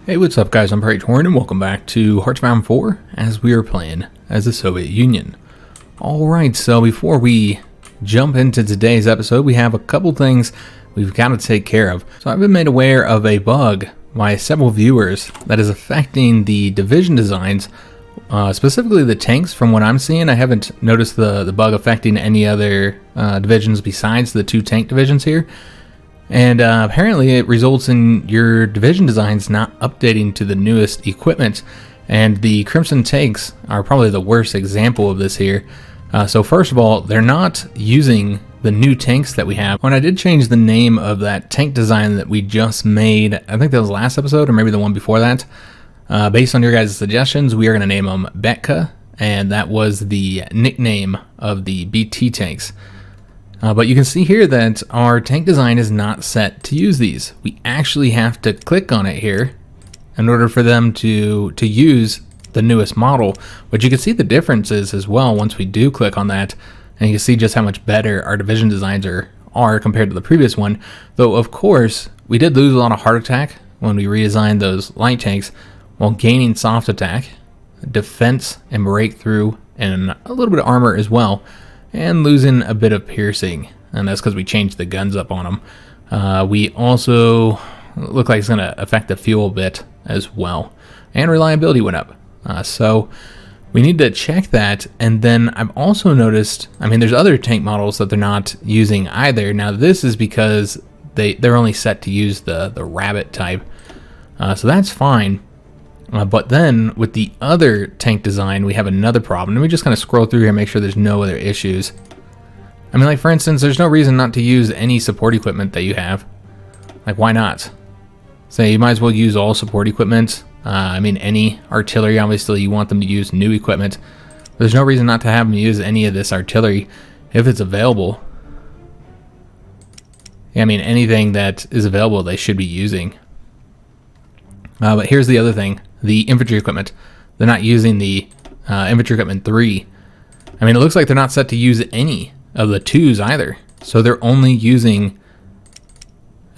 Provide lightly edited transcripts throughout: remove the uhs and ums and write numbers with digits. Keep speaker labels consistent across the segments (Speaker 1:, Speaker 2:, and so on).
Speaker 1: Hey, what's up guys, I'm Praetorian and welcome back to HOI4 as we are playing as the Soviet Union. Alright, so before we jump into today's episode, we have a couple things we've got to take care of. So I've been made aware of a bug by several viewers that is affecting the division designs, specifically the tanks. From what I'm seeing, I haven't noticed the bug affecting any other divisions besides the two tank divisions here. And apparently it results in your division designs not updating to the newest equipment, and the Crimson tanks are probably the worst example of this here. So first of all, they're not using the new tanks that we have. When I did change the name of that tank design that we just made, I think that was last episode or maybe the one before that, based on your guys' suggestions, we are going to name them Betka, and that was the nickname of the BT tanks. But you can see here that our tank design is not set to use these. We actually have to click on it here in order for them to use the newest model. But you can see the differences as well once we do click on that, and you can see just how much better our division designs are compared to the previous one. Though of course we did lose a lot of heart attack when we redesigned those light tanks, while gaining soft attack, defense, and breakthrough, and a little bit of armor as well, and losing a bit of piercing, and that's because we changed the guns up on them. We also look like it's going to affect the fuel a bit as well, and reliability went up. So we need to check that. And then I've also noticed, I mean, there's other tank models that they're not using either. Now this is because they're only set to use the rabbit type, so that's fine. But then with the other tank design, we have another problem. Let me just kind of scroll through here and make sure there's no other issues. I mean, like for instance, there's no reason not to use any support equipment that you have. Like, why not? Say you might as well use all support equipment. I mean, any artillery, obviously you want them to use new equipment. There's no reason not to have them use any of this artillery if it's available. Yeah, I mean, anything that is available they should be using. But here's the other thing. The infantry equipment. They're not using the infantry equipment 3. I mean, it looks like they're not set to use any of the 2s either. So they're only using...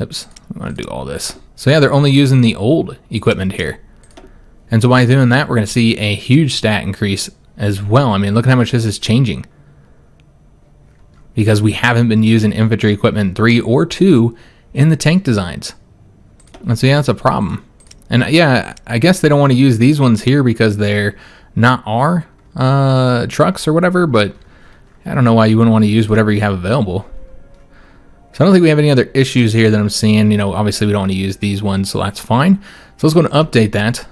Speaker 1: Oops, I want to do all this. So yeah, they're only using the old equipment here. And so by doing that, we're going to see a huge stat increase as well. I mean, look at how much this is changing. Because we haven't been using infantry equipment 3 or 2 in the tank designs. And so yeah, that's a problem. And yeah, I guess they don't want to use these ones here because they're not our trucks or whatever, but I don't know why you wouldn't want to use whatever you have available. So I don't think we have any other issues here that I'm seeing. You know, obviously we don't want to use these ones, so that's fine. So let's go and update that.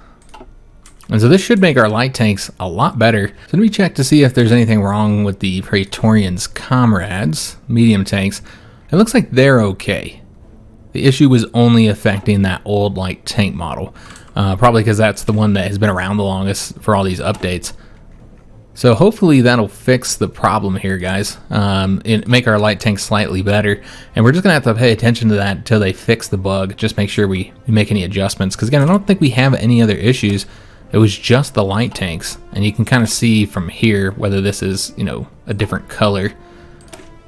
Speaker 1: And so this should make our light tanks a lot better. So let me check to see if there's anything wrong with the Praetorian's comrades, medium tanks. It looks like they're okay. The issue was only affecting that old light tank model, probably because that's the one that has been around the longest for all these updates. So hopefully that'll fix the problem here, guys, and make our light tanks slightly better. And we're just gonna have to pay attention to that until they fix the bug. Just make sure we make any adjustments, because again, I don't think we have any other issues. It was just the light tanks, and you can kind of see from here whether this is, you know, a different color.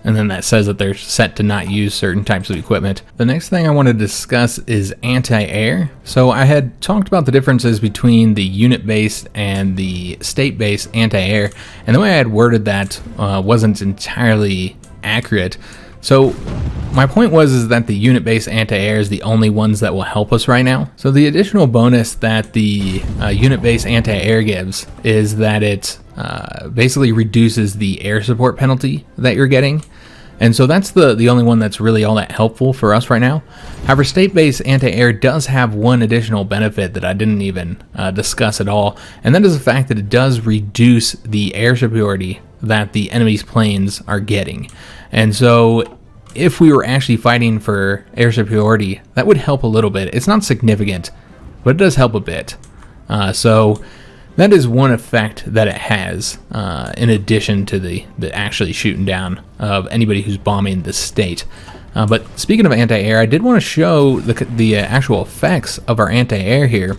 Speaker 1: And then that says that they're set to not use certain types of equipment. The next thing I want to discuss is anti-air. So I had talked about the differences between the unit-based and the state-based anti-air, and the way I had worded that wasn't entirely accurate. So my point was that the unit-based anti-air is the only ones that will help us right now. So the additional bonus that the unit-based anti-air gives is that it basically reduces the air support penalty that you're getting. And so that's the only one that's really all that helpful for us right now. However, state-based anti-air does have one additional benefit that I didn't even discuss at all, and that is the fact that it does reduce the air superiority that the enemy's planes are getting. And so if we were actually fighting for air superiority, that would help a little bit. It's not significant, but it does help a bit. So that is one effect that it has, in addition to the actually shooting down of anybody who's bombing the state. But speaking of anti-air, I did want to show the actual effects of our anti-air here.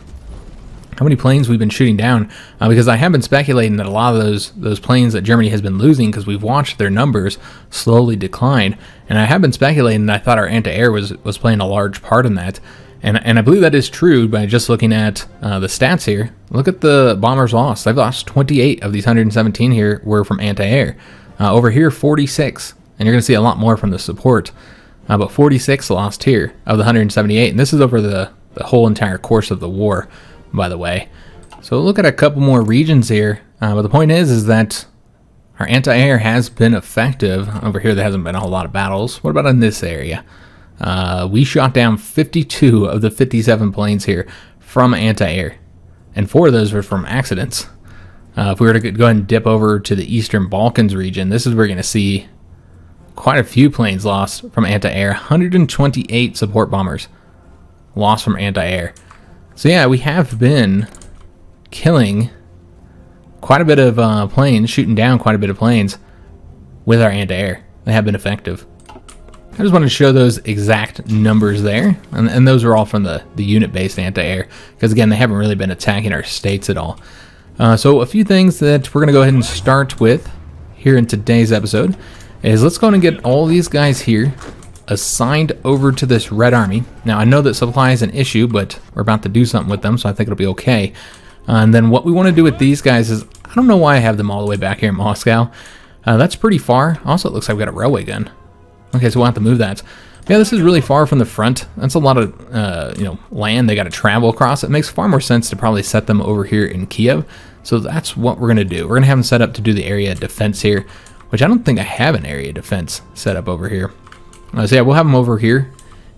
Speaker 1: How many planes we've been shooting down, because I have been speculating that a lot of those planes that Germany has been losing, because we've watched their numbers slowly decline, and I have been speculating that I thought our anti-air was playing a large part in that. And I believe that is true by just looking at the stats here. Look at the bombers lost. They've lost 28 of these 117 here were from anti-air. Over here, 46. And you're going to see a lot more from the support. But 46 lost here of the 178. And this is over the whole entire course of the war, by the way. So look at a couple more regions here. But the point is that our anti-air has been effective. Over here, there hasn't been a whole lot of battles. What about in this area? We shot down 52 of the 57 planes here from anti-air. And 4 of those were from accidents. If we were to go ahead and dip over to the Eastern Balkans region, this is where you're going to see quite a few planes lost from anti-air. 128 support bombers lost from anti-air. So yeah, we have been killing quite a bit of planes, shooting down quite a bit of planes with our anti-air. They have been effective. I just wanted to show those exact numbers there, and those are all from the unit-based anti-air, because again, they haven't really been attacking our states at all. So a few things that we're going to go ahead and start with here in today's episode is let's go and get all these guys here assigned over to this Red Army. Now, I know that supply is an issue, but we're about to do something with them, so I think it'll be okay. And then what we want to do with these guys is, I don't know why I have them all the way back here in Moscow. That's pretty far. Also, it looks like we got a railway gun. Okay, so we'll have to move that. Yeah, this is really far from the front. That's a lot of land they got to travel across. It makes far more sense to probably set them over here in Kiev. So that's what we're going to do. We're going to have them set up to do the area defense here, which I don't think I have an area defense set up over here. So yeah, we'll have them over here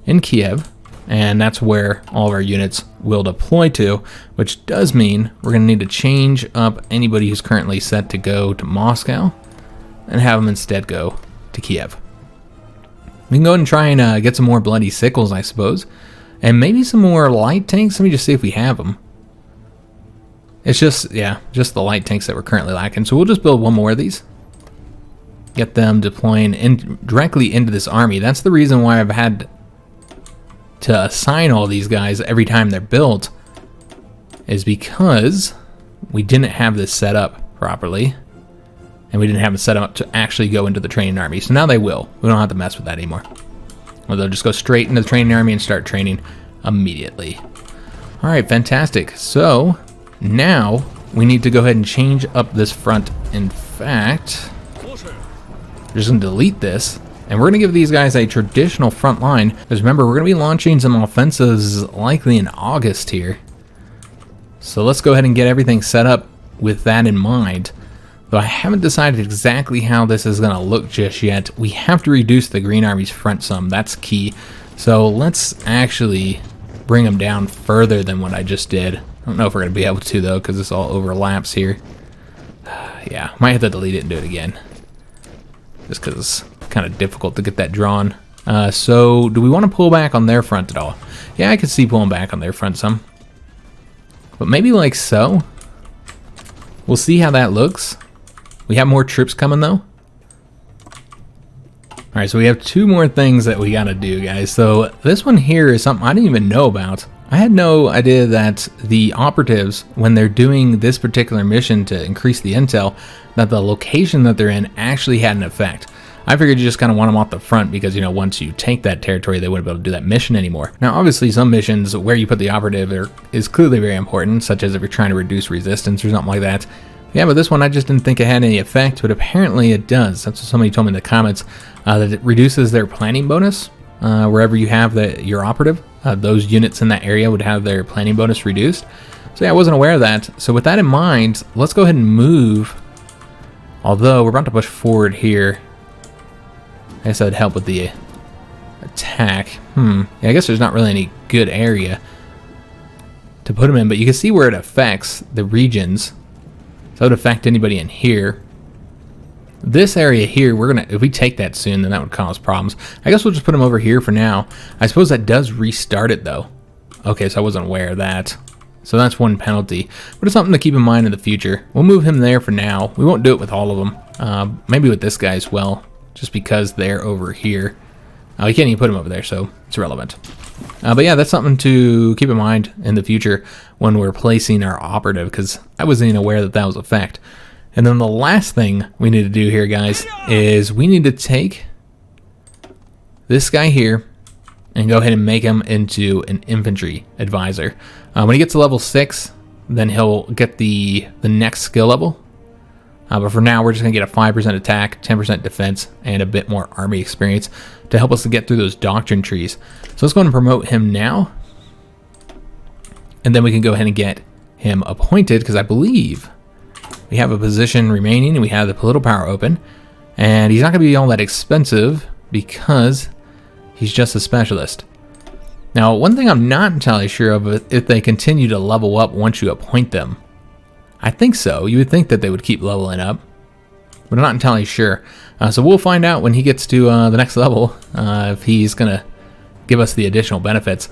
Speaker 1: in Kiev, and that's where all of our units will deploy to, which does mean we're going to need to change up anybody who's currently set to go to Moscow and have them instead go to Kiev. We can go ahead and try and get some more bloody sickles, I suppose. And maybe some more light tanks. Let me just see if we have them. It's just, yeah, just the light tanks that we're currently lacking. So we'll just build one more of these. Get them deploying directly into this army. That's the reason why I've had to assign all these guys every time they're built. Is because we didn't have this set up properly. And we didn't have it set up to actually go into the training army. So now they will. We don't have to mess with that anymore. Or they'll just go straight into the training army and start training immediately. Alright, fantastic. So, now we need to go ahead and change up this front. In fact, we're just going to delete this. And we're going to give these guys a traditional front line. Because remember, we're going to be launching some offensives likely in August here. So let's go ahead and get everything set up with that in mind. Though I haven't decided exactly how this is going to look just yet. We have to reduce the Green Army's front some. That's key. So let's actually bring them down further than what I just did. I don't know if we're going to be able to, though, because this all overlaps here. Yeah, might have to delete it and do it again. Just because it's kind of difficult to get that drawn. So do we want to pull back on their front at all? Yeah, I could see pulling back on their front some. But maybe like so. We'll see how that looks. We have more troops coming, though. Alright, so we have 2 more things that we gotta do, guys. So this one here is something I didn't even know about. I had no idea that the operatives, when they're doing this particular mission to increase the intel, that the location that they're in actually had an effect. I figured you just kind of want them off the front because, you know, once you take that territory, they wouldn't be able to do that mission anymore. Now, obviously, some missions where you put the operative is clearly very important, such as if you're trying to reduce resistance or something like that. Yeah, but this one I just didn't think it had any effect, but apparently it does. That's what somebody told me in the comments, that it reduces their planning bonus wherever you have your operative. Those units in that area would have their planning bonus reduced. So yeah, I wasn't aware of that. So with that in mind, let's go ahead and move. Although we're about to push forward here. I guess that would help with the attack. Yeah, I guess there's not really any good area to put them in, but you can see where it affects the regions. So it would affect anybody in here. This area here, if we take that soon, then that would cause problems. I guess we'll just put them over here for now. I suppose that does restart it, though. Okay, so I wasn't aware of that. So that's one penalty. But it's something to keep in mind in the future. We'll move him there for now. We won't do it with all of them. Maybe with this guy as well, just because they're over here. You can't even put him over there, so it's irrelevant. But yeah, that's something to keep in mind in the future when we're placing our operative, because I wasn't even aware that that was a fact. And then the last thing we need to do here, guys, is we need to take this guy here and go ahead and make him into an infantry advisor. When he gets to level 6, then he'll get the next skill level. But for now, we're just going to get a 5% attack, 10% defense, and a bit more army experience to help us to get through those doctrine trees. So let's go ahead and promote him now. And then we can go ahead and get him appointed, because I believe we have a position remaining and we have the political power open. And he's not going to be all that expensive because he's just a specialist. Now, one thing I'm not entirely sure of is if they continue to level up once you appoint them. I think so. You would think that they would keep leveling up, but I'm not entirely sure. So we'll find out when he gets to the next level if he's going to give us the additional benefits.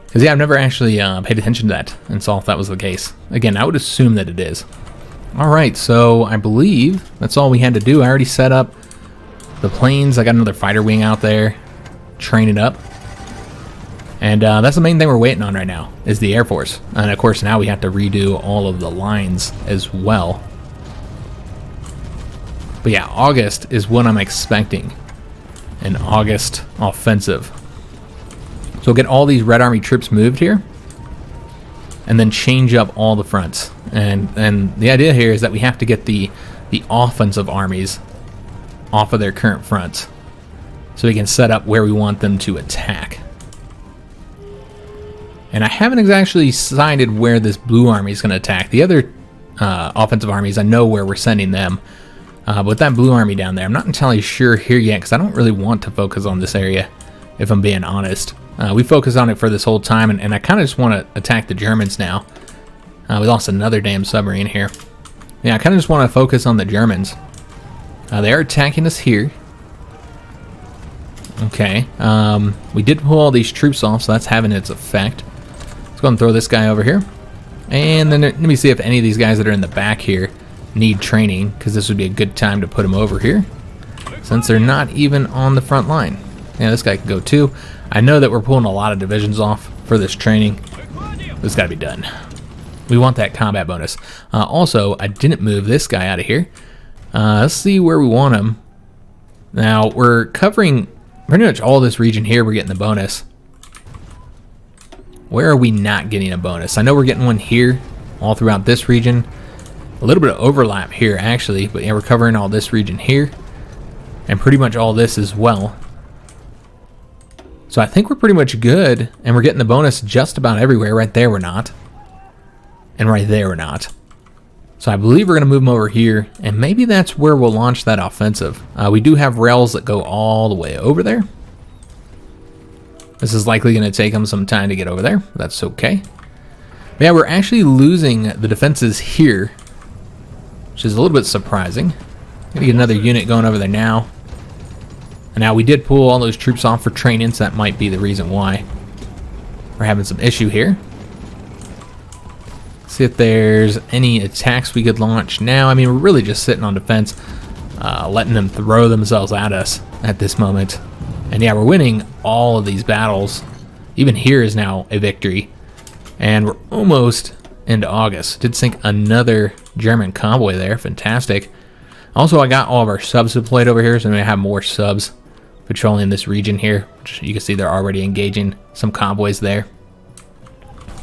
Speaker 1: Because, yeah, I've never actually paid attention to that and saw if that was the case. Again, I would assume that it is. All right, so I believe that's all we had to do. I already set up the planes. I got another fighter wing out there, training up. And that's the main thing we're waiting on right now, is the Air Force. And of course now we have to redo all of the lines as well. But yeah, August is what I'm expecting. An August offensive. So we'll get all these Red Army troops moved here. And then change up all the fronts. And the idea here is that we have to get the offensive armies off of their current fronts. So we can set up where we want them to attack. And I haven't exactly decided where this blue army is going to attack. The other offensive armies, I know where we're sending them. But with that blue army down there, I'm not entirely sure here yet, because I don't really want to focus on this area, if I'm being honest. We focused on it for this whole time, and I kind of just want to attack the Germans now. We lost another damn submarine here. Yeah, I kind of just want to focus on the Germans. They are attacking us here. Okay, we did pull all these troops off, so that's having its effect. Let's go and throw this guy over here. And then let me see if any of these guys that are in the back here need training, because this would be a good time to put them over here, since they're not even on the front line. Yeah, this guy can go too. I know that we're pulling a lot of divisions off for this training. This got to be done. We want that combat bonus. Also, I didn't move this guy out of here. Let's see where we want him. Now, we're covering pretty much all this region here. We're getting the bonus. Where are we not getting a bonus? I know we're getting one here, all throughout this region. A little bit of overlap here, actually, but yeah, we're covering all this region here, and pretty much all this as well. So I think we're pretty much good, and we're getting the bonus just about everywhere. Right there we're not, and right there we're not. So I believe we're going to move them over here, and maybe that's where we'll launch that offensive. We do have rails that go all the way over there. This is likely going to take them some time to get over there. That's okay. But yeah, we're actually losing the defenses here, which is a little bit surprising. Gonna get another unit going over there now. And now we did pull all those troops off for training, so that might be the reason why we're having some issue here. See if there's any attacks we could launch now. I mean, we're really just sitting on defense, letting them throw themselves at us at this moment. And yeah, we're winning all of these battles. Even here is now a victory. And we're almost into August. Did sink another German convoy there. Fantastic. Also, I got all of our subs deployed over here, so I'm going to have more subs patrolling this region here. Which you can see they're already engaging some convoys there.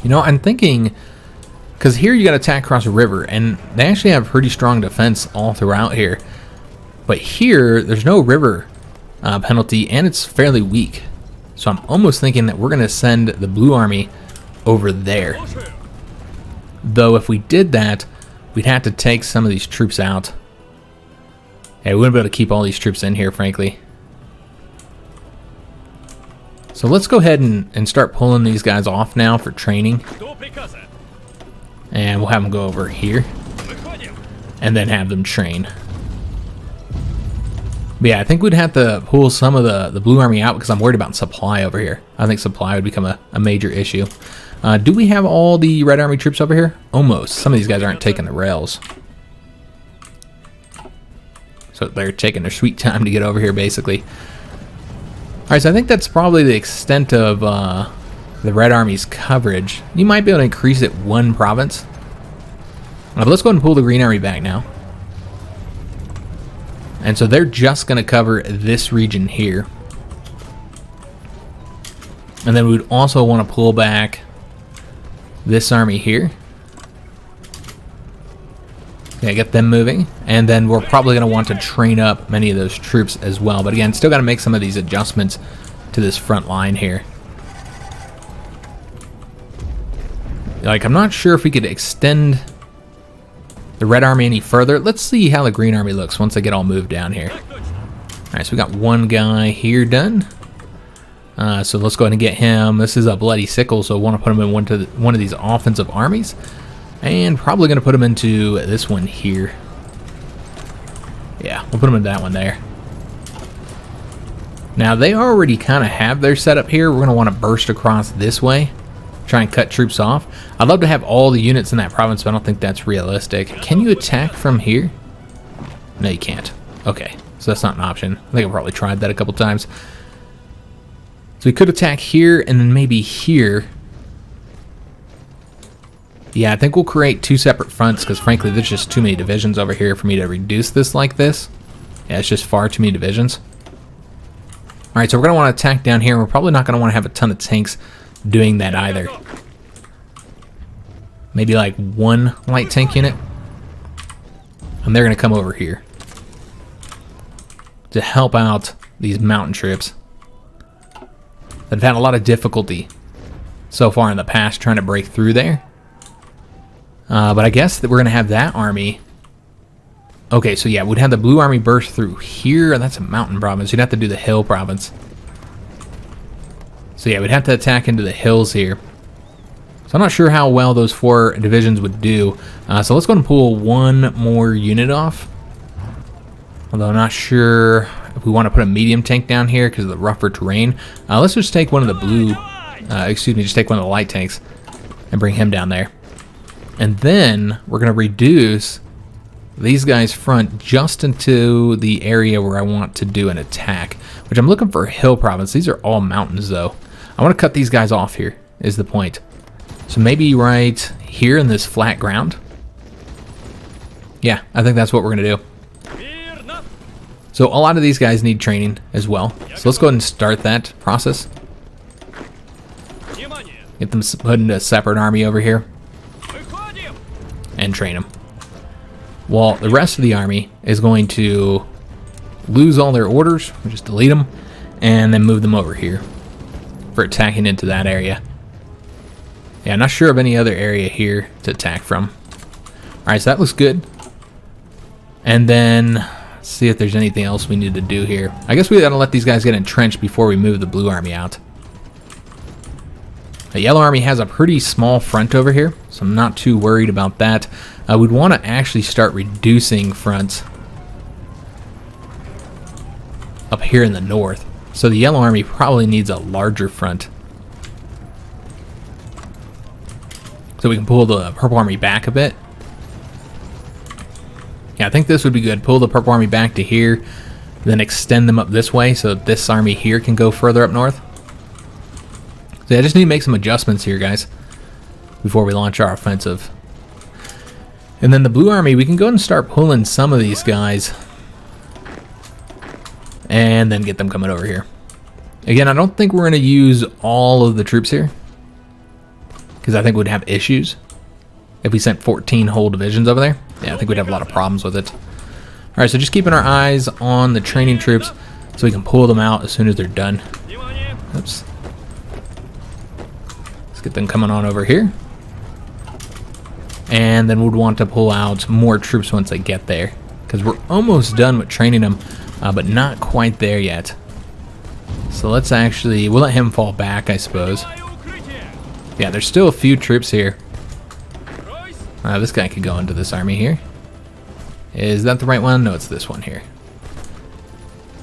Speaker 1: You know, I'm thinking, because here you got to attack across a river, and they actually have pretty strong defense all throughout here. But here, there's no river penalty, and it's fairly weak. So I'm almost thinking that we're going to send the blue army over there. Though if we did that, we'd have to take some of these troops out. Yeah, we wouldn't be able to keep all these troops in here, frankly. So let's go ahead and start pulling these guys off now for training. And we'll have them go over here. And then have them train. But yeah, I think we'd have to pull some of the blue army out because I'm worried about supply over here. I think supply would become a major issue. Do we have all the Red Army troops over here? Almost. Some of these guys aren't taking the rails. So they're taking their sweet time to get over here, basically. Alright, so I think that's probably the extent of the Red Army's coverage. You might be able to increase it one province. But let's go ahead and pull the Green Army back now. And so they're just going to cover this region here. And then we'd also want to pull back this army here. Yeah, get them moving. And then we're probably going to want to train up many of those troops as well. But again, still got to make some of these adjustments to this front line here. Like, I'm not sure if we could extend the red army any further. Let's see how the green army looks once they get all moved down here. Alright, so we got one guy here done. So let's go ahead and get him. This is a bloody sickle, so I want to put him in one of these offensive armies. And probably going to put him into this one here. Yeah, we'll put him in that one there. Now, they already kind of have their setup here. We're going to want to burst across this way. Try and cut troops off. I'd love to have all the units in that province, but I don't think that's realistic. Can you attack from here? No, you can't. Okay, so that's not an option. I think I probably tried that a couple times. So we could attack here and then maybe here. Yeah, I think we'll create two separate fronts because frankly there's just too many divisions over here for me to reduce this like this. Yeah, it's just far too many divisions. Alright, so we're going to want to attack down here. We're probably not going to want to have a ton of tanks doing that either. Maybe like one light tank unit. And they're going to come over here to help out these mountain troops that have had a lot of difficulty so far in the past trying to break through there. But I guess that we're going to have that army. Okay, so yeah, we'd have the blue army burst through here. That's a mountain province. You'd have to do the hill province. So yeah, we'd have to attack into the hills here. So I'm not sure how well those four divisions would do. So let's go and pull one more unit off. Although I'm not sure if we want to put a medium tank down here because of the rougher terrain. Let's just take one of the blue, just take one of the light tanks and bring him down there. And then we're going to reduce these guys' front just into the area where I want to do an attack, which I'm looking for a hill province. These are all mountains though. I want to cut these guys off here is the point. So maybe right here in this flat ground. Yeah, I think that's what we're going to do. So a lot of these guys need training as well. So let's go ahead and start that process. Get them put into a separate army over here and train them. Well, the rest of the army is going to lose all their orders, we'll just delete them, and then move them over here for attacking into that area. Yeah, I'm not sure of any other area here to attack from. Alright, so that looks good. And then, let's see if there's anything else we need to do here. I guess we gotta let these guys get entrenched before we move the blue army out. The yellow army has a pretty small front over here, so I'm not too worried about that. We'd want to actually start reducing fronts up here in the north. So the yellow army probably needs a larger front. So we can pull the purple army back a bit. Yeah, I think this would be good. Pull the purple army back to here, then extend them up this way so that this army here can go further up north. So yeah, I just need to make some adjustments here, guys, before we launch our offensive. And then the blue army, we can go and start pulling some of these guys and then get them coming over here. Again, I don't think we're going to use all of the troops here because I think we'd have issues if we sent 14 whole divisions over there. Yeah, I think we'd have a lot of problems with it. All right, so just keeping our eyes on the training troops so we can pull them out as soon as they're done. Oops. Get them coming on over here, and then we'd want to pull out more troops once they get there because we're almost done with training them, but not quite there yet. So let's we'll let him fall back, I suppose. Yeah, there's still a few troops here. This guy could go into this army here. Is that the right one? No, it's this one here.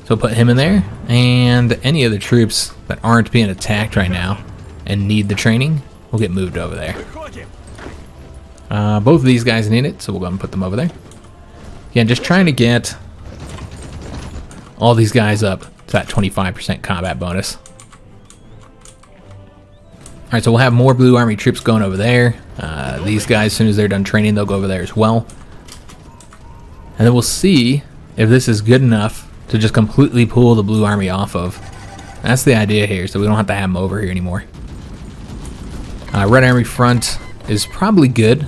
Speaker 1: So put him in there, and any of the troops that aren't being attacked right now and need the training will get moved over there. Both of these guys need it, so we'll go and put them over there. Again, just trying to get all these guys up to that 25% combat bonus. Alright, so we'll have more blue army troops going over there. These guys, as soon as they're done training, they'll go over there as well. And then we'll see if this is good enough to just completely pull the blue army off of. That's the idea here, so we don't have to have them over here anymore. Red Army front is probably good.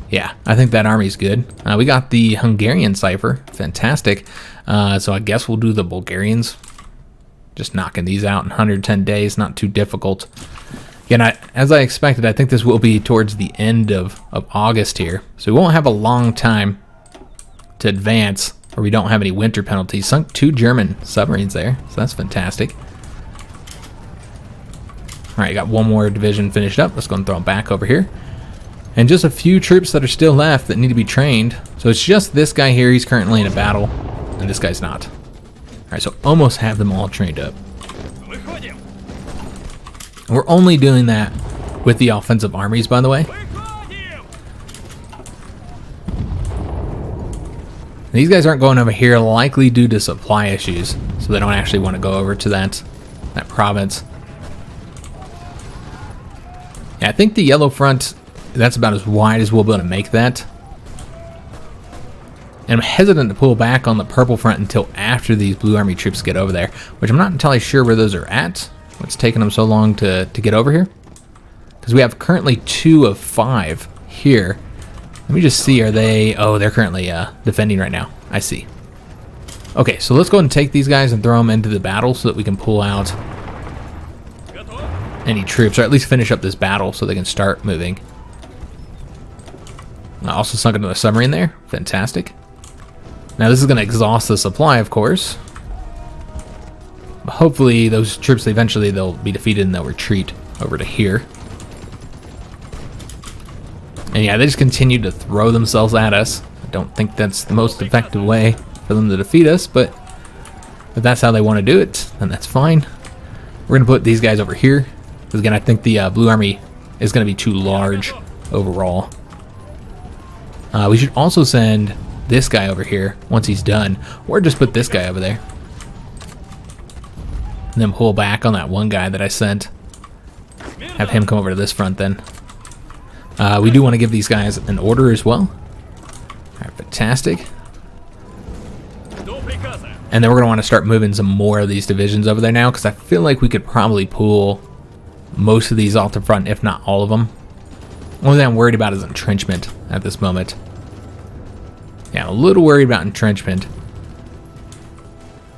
Speaker 1: Yeah, I think that army's good. We got the Hungarian cipher. Fantastic. So I guess we'll do the Bulgarians. Just knocking these out in 110 days. Not too difficult. Again, as I expected, I think this will be towards the end of August here. So we won't have a long time to advance, or we don't have any winter penalties. Sunk 2 German submarines there, so that's fantastic. Alright, got one more division finished up. Let's go and throw them back over here. And just a few troops that are still left that need to be trained. So it's just this guy here, he's currently in a battle, and this guy's not. Alright, so almost have them all trained up. And we're only doing that with the offensive armies, by the way. These guys aren't going over here, likely due to supply issues. So they don't actually want to go over to that province. Yeah, I think the yellow front, that's about as wide as we'll be able to make that. And I'm hesitant to pull back on the purple front until after these blue army troops get over there, which I'm not entirely sure where those are at. What's taking them so long to get over here? Because we have currently 2 of 5 here. Let me just see, are they... Oh, they're currently defending right now. I see. Okay, so let's go ahead and take these guys and throw them into the battle so that we can pull out any troops, or at least finish up this battle so they can start moving. I also sunk another submarine there. Fantastic. Now this is going to exhaust the supply, of course. But hopefully those troops, eventually they'll be defeated and they'll retreat over to here. And yeah, they just continue to throw themselves at us. I don't think that's the most effective way for them to defeat us, but if that's how they want to do it, then that's fine. We're going to put these guys over here. Because again, I think the blue army is going to be too large overall. We should also send this guy over here once he's done, or just put this guy over there. And then pull back on that one guy that I sent. Have him come over to this front then. We do want to give these guys an order as well. Alright, fantastic. And then we're going to want to start moving some more of these divisions over there now, because I feel like we could probably pull most of these off the front, if not all of them. Only thing I'm worried about is entrenchment at this moment. Yeah, I'm a little worried about entrenchment.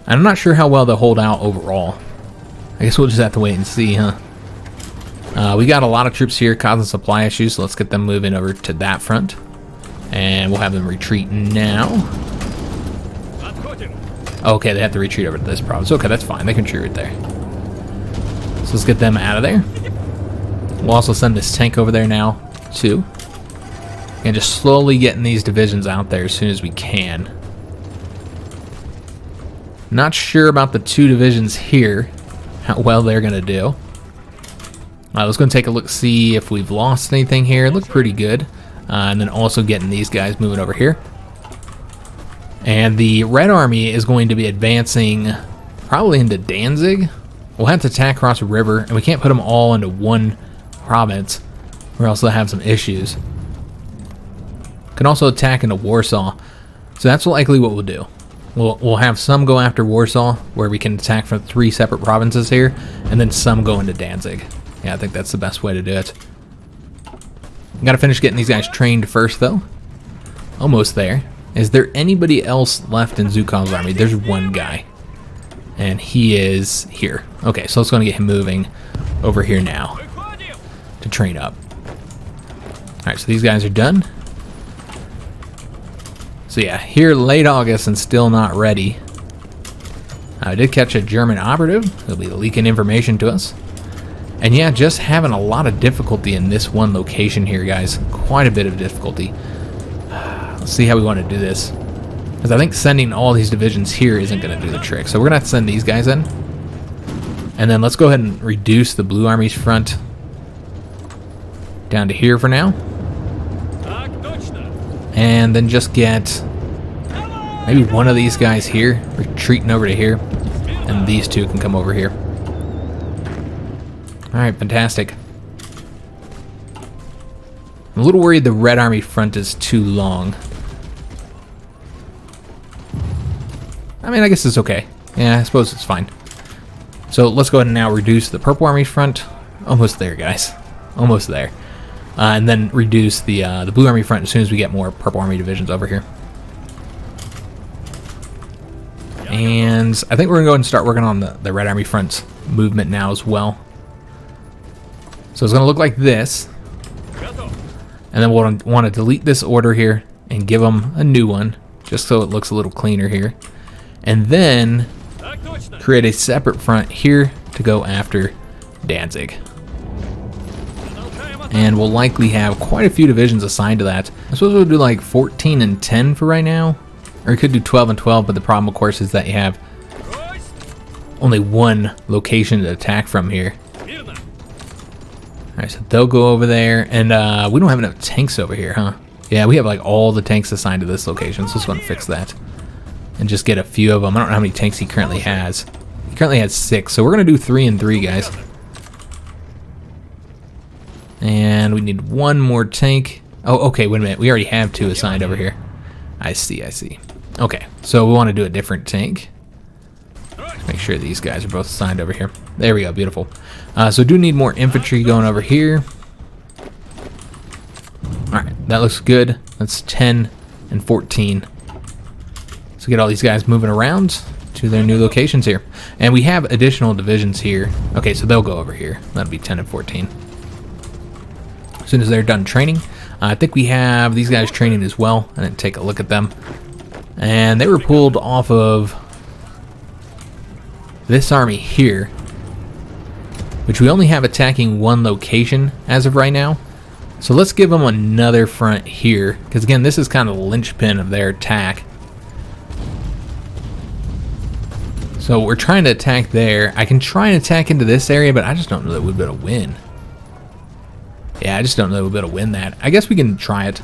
Speaker 1: I'm not sure how well they'll hold out overall. I guess we'll just have to wait and see, huh? We got a lot of troops here causing supply issues, so let's get them moving over to that front. And we'll have them retreat now. Okay, they have to retreat over to this province. Okay, that's fine. They can retreat right there. So let's get them out of there. We'll also send this tank over there now, too. And just slowly getting these divisions out there as soon as we can. Not sure about the 2 divisions here, how well they're going to do. Let's go and take a look, see if we've lost anything here. It looked pretty good. And then also getting these guys moving over here. And the Red Army is going to be advancing probably into Danzig. We'll have to attack across a river, and we can't put them all into one province, or else they'll have some issues. Can also attack into Warsaw. So that's likely what we'll do. We'll have some go after Warsaw, where we can attack from 3 separate provinces here, and then some go into Danzig. Yeah, I think that's the best way to do it. Gotta finish getting these guys trained first, though. Almost there. Is there anybody else left in Zhukov's army? There's one guy. And he is here. Okay, so let's go and get him moving over here now to train up. Alright, so these guys are done. So yeah, here late August and still not ready. I did catch a German operative. He'll be leaking information to us. And yeah, just having a lot of difficulty in this one location here, guys. Quite a bit of difficulty. Let's see how we want to do this. Because I think sending all these divisions here isn't going to do the trick. So we're going to have to send these guys in. And then let's go ahead and reduce the blue army's front down to here for now. And then just get maybe one of these guys here retreating over to here. And these 2 can come over here. Alright, fantastic. I'm a little worried the Red Army front is too long. I mean, I guess it's okay. Yeah, I suppose it's fine. So let's go ahead and now reduce the Purple Army front. Almost there, guys. Almost there. And then reduce the Blue Army front as soon as we get more Purple Army divisions over here. And I think we're going to go ahead and start working on the Red Army front's movement now as well. So it's going to look like this. And then we'll want to delete this order here and give them a new one, just so it looks a little cleaner here. And then create a separate front here to go after Danzig. And we'll likely have quite a few divisions assigned to that. I suppose we'll do like 14 and 10 for right now. Or you could do 12 and 12, but the problem, of course, is that you have only one location to attack from here. Alright, so they'll go over there, and we don't have enough tanks over here, huh? Yeah, we have like all the tanks assigned to this location, so let's go and fix that. And just get a few of them. I don't know how many tanks he currently has. He currently has 6, so we're going to do 3 and 3, guys. And we need one more tank. Oh, okay, wait a minute. We already have 2 assigned over here. I see, I see. Okay, so we want to do a different tank. Make sure these guys are both assigned over here. There we go, beautiful. So do need more infantry going over here. Alright, that looks good. That's 10 and 14. So get all these guys moving around to their new locations here. And we have additional divisions here. Okay, so they'll go over here. That'll be 10 and 14. As soon as they're done training, I think we have these guys training as well. I didn't take a look at them. And they were pulled off of this army here, which we only have attacking one location as of right now. So let's give them another front here, because again, this is kind of the linchpin of their attack. So we're trying to attack there. I can try and attack into this area, but I just don't know that we'd be able to win. Yeah, I just don't know that we'd be able to win that. I guess we can try it.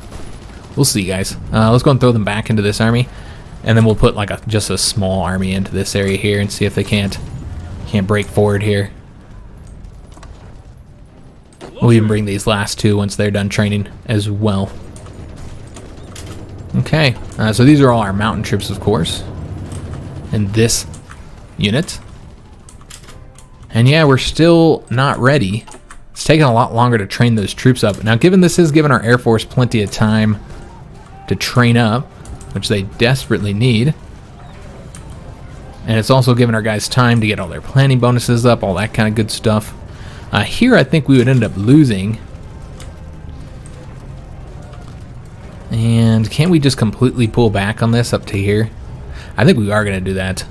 Speaker 1: We'll see, guys. Let's go and throw them back into this army, and then we'll put like just a small army into this area here and see if they can't break forward here. We'll even bring these last 2 once they're done training as well. Okay, so these are all our mountain troops, of course, in this unit. And yeah, we're still not ready. It's taking a lot longer to train those troops up. Now, given this is giving our Air Force plenty of time to train up, which they desperately need, and it's also giving our guys time to get all their planning bonuses up, all that kind of good stuff. Here, I think we would end up losing. And can't we just completely pull back on this up to here? I think we are going to do that.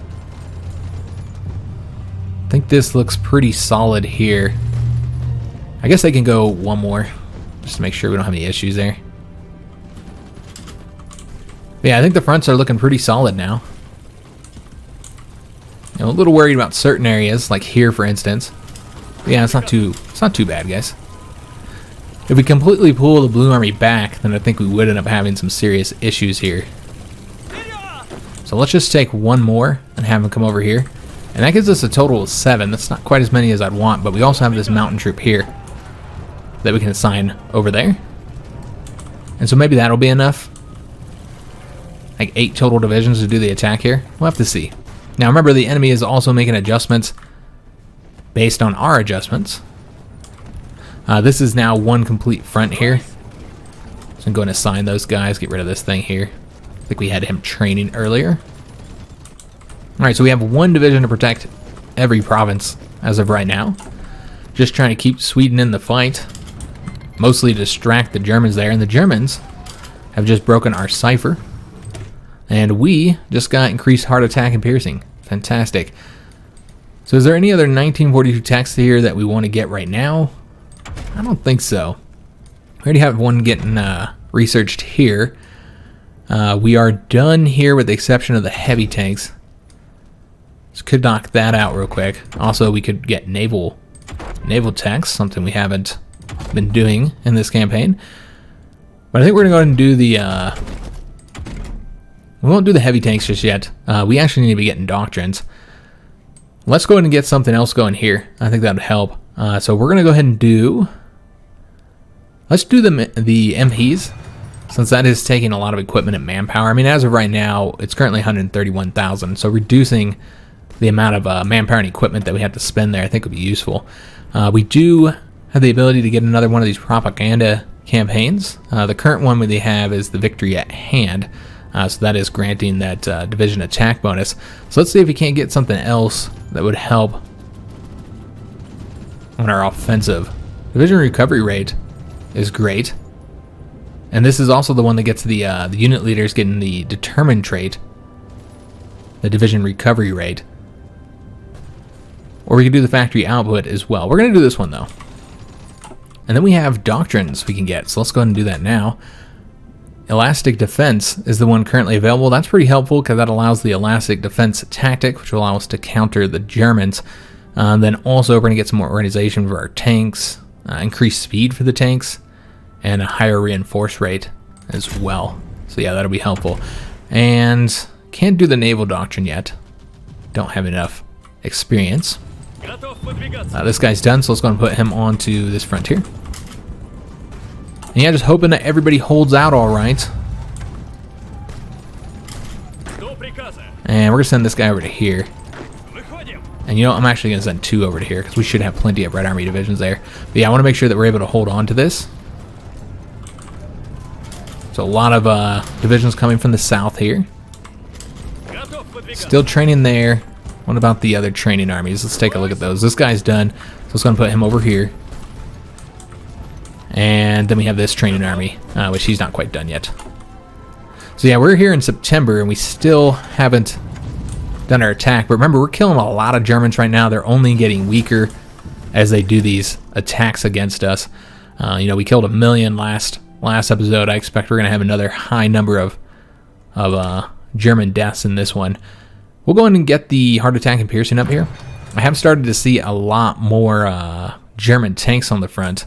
Speaker 1: I think this looks pretty solid here. I guess they can go one more, just to make sure we don't have any issues there. But yeah, I think the fronts are looking pretty solid now. I'm a little worried about certain areas, like here, for instance. But yeah, it's not too bad, guys. If we completely pull the Blue Army back, then I think we would end up having some serious issues here. So let's just take one more and have them come over here. And that gives us a total of 7. That's not quite as many as I'd want, but we also have this mountain troop here that we can assign over there. And so maybe that'll be enough. Like 8 total divisions to do the attack here. We'll have to see. Now remember, the enemy is also making adjustments based on our adjustments. This is now one complete front here. So I'm going to assign those guys, get rid of this thing here. I think we had him training earlier. Alright, so we have 1 division to protect every province as of right now. Just trying to keep Sweden in the fight. Mostly distract the Germans there. And the Germans have just broken our cipher. And we just got increased heart attack and piercing. Fantastic. So is there any other 1942 texts here that we want to get right now? I don't think so. We already have one getting researched here. We are done here with the exception of the heavy tanks. So could knock that out real quick. Also, we could get naval techs, something we haven't been doing in this campaign. But I think we're gonna go ahead and do the we won't do the heavy tanks just yet. We actually need to be getting doctrines. Let's go ahead and get something else going here. I think that would help. So we're gonna go ahead and do. Let's do the MPs, since that is taking a lot of equipment and manpower. I mean, as of right now, it's currently 131,000. So reducing the amount of manpower and equipment that we have to spend there, I think would be useful. We do have the ability to get another one of these propaganda campaigns. The current one they have is the victory at hand. So that is granting that division attack bonus. So let's see if we can't get something else that would help on our offensive. Division recovery rate is great. And this is also the one that gets the unit leaders getting the determined trait, the division recovery rate. Or we could do the factory output as well. We're going to do this one though. And then we have doctrines we can get. So let's go ahead and do that now. Elastic defense is the one currently available. That's pretty helpful because that allows the elastic defense tactic, which will allow us to counter the Germans. Then also we're going to get some more organization for our tanks, increased speed for the tanks, and a higher reinforce rate as well. So yeah, that'll be helpful. And can't do the naval doctrine yet. Don't have enough experience. This guy's done, so let's go and put him onto this frontier. And yeah, just hoping that everybody holds out all right. And we're going to send this guy over to here. And you know, I'm actually going to send 2 over to here because we should have plenty of Red Army divisions there. But yeah, I want to make sure that we're able to hold on to this. So a lot of divisions coming from the south here. Still training there. What about the other training armies? Let's take a look at those. This guy's done, so let's go and put him over here. And then we have this training army, which he's not quite done yet. So yeah, we're here in September and we still haven't done our attack. But remember, we're killing a lot of Germans right now. They're only getting weaker as they do these attacks against us. You know, we killed 1 million last episode. I expect we're going to have another high number of German deaths in this one. We'll go in and get the heart attack and piercing up here. I have started to see a lot more German tanks on the front.